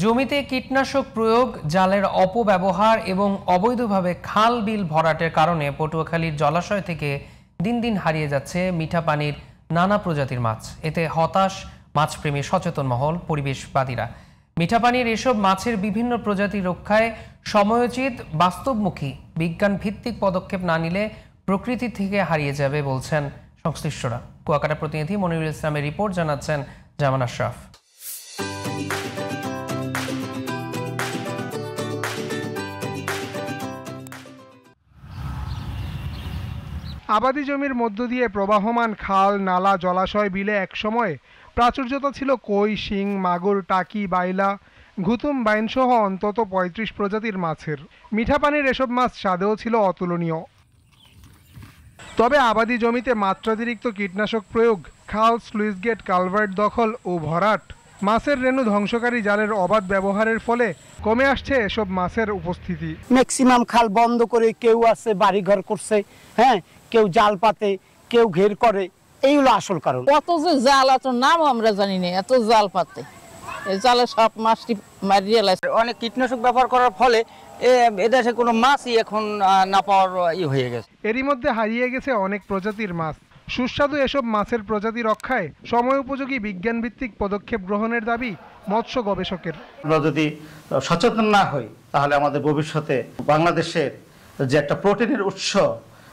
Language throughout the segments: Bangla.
জমিতে কীটনাশক প্রয়োগ, জালের অপব্যবহার এবং অবৈধভাবে খাল বিল ভরাটের কারণে পটুয়াখালীর জলাশয় থেকে দিন দিন হারিয়ে যাচ্ছে মিঠা পানির নানা প্রজাতির মাছ। এতে হতাশ মাছপ্রেমী সচেতন মহল, পরিবেশবাদীরা। মিঠা পানির এসব মাছের বিভিন্ন প্রজাতি রক্ষায় সময়োচিত বাস্তবমুখী বিজ্ঞান ভিত্তিক পদক্ষেপ না নিলে প্রকৃতি থেকে হারিয়ে যাবে বলছেন সংশ্লিষ্টরা। কুয়াকাটা প্রতিনিধি মনিরুল ইসলামের রিপোর্ট, জানাচ্ছেন জামান আশরাফ। আবাদি জমির মধ্য দিয়ে প্রবাহমান খাল, নালা, জলাশয়, বিলে একসময় প্রাচুর্যতা ছিল কই, শিং, মাগুর, টাকি, বাইলা, ঘুতুম, বাইনসহ অন্তত ৩৫ প্রজাতির মাছের। মিঠা পানির এসব মাছ স্বাদেও ছিল অতুলনীয়। তবে আবাদি জমিতে মাত্রাতিরিক্ত কীটনাশক প্রয়োগ, খাল, স্লুইস গেট, কালভার্ট দখল ও ভরাট, মাছের রেণু ধ্বংসকারী জালের অবাধ ব্যবহারের ফলে কমে আসছে এসব মাছের উপস্থিতি। ম্যাক্সিমাম খাল বন্ধ করে কেউ আছে বাড়িঘর করছে, কেউ জাল পাতে, কেউ ঘের করে, এই হলো আসল কারণ। কত যে জাল, এত নাম আমরা জানি না, এত জাল পাতে, এই জালে সব মাছটি মারিয়ে লাগছে। অনেক কীটনাশক ব্যবহার করার ফলে এদেশে কোনো মাছই এখন না পাওয়ার হয়ে গেছে। এরই মধ্যে হারিয়ে গেছে অনেক প্রজাতির মাছ। সুস্বাদু এসব মাছের প্রজাতি রক্ষায় সময় উপযোগী বিজ্ঞান ভিত্তিক পদক্ষেপ গ্রহণের দাবি মৎস্য গবেষকের। আমরা যদি সচেতন না হই তাহলে আমাদের ভবিষ্যতে বাংলাদেশের যে একটা প্রোটিনের উৎস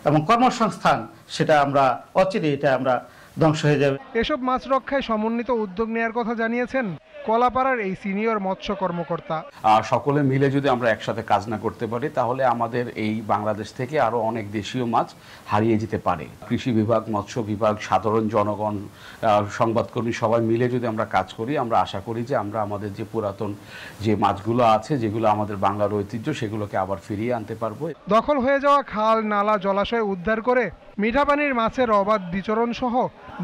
এবং কর্মসংস্থান, সেটা আমরা অচিরে আমরা ধ্বংস হয়ে যাবে। এসব মাছ রক্ষায় সমন্বিত উদ্যোগ নেওয়ার কথা জানিয়েছেন কলাপাড়ার এই সিনিয়র মৎস্য কর্মকর্তা। সকলে মিলে যদি আমরা একসাথে কাজ না করতে পারি তাহলে আমাদের এই বাংলাদেশ থেকে আরো অনেক দেশীয় মাছ হারিয়ে যেতে পারে। কৃষি বিভাগ, মৎস্য বিভাগ, সাধারণ জনগণ, সংবাদকর্মী সবাই মিলে যদি আমরা কাজ করি, আমরা আশা করি যে আমরা আমাদের যে পুরাতন যে মাছগুলো আছে, যেগুলো আমাদের বাংলার ঐতিহ্য, সেগুলোকে আবার ফিরিয়ে আনতে পারবো। দখল হয়ে যাওয়া খাল, নালা, জলাশয় উদ্ধার করে মিঠা পানির মাছের অবাধ বিচরণ সহ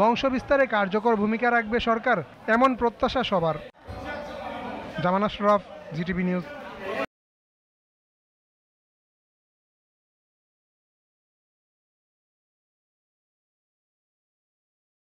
বংশবিস্তারে কার্যকর ভূমিকা রাখবে সরকার, এমন প্রত্যাশা সবার। জামান আশরাফ, জিটিভি নিউজ।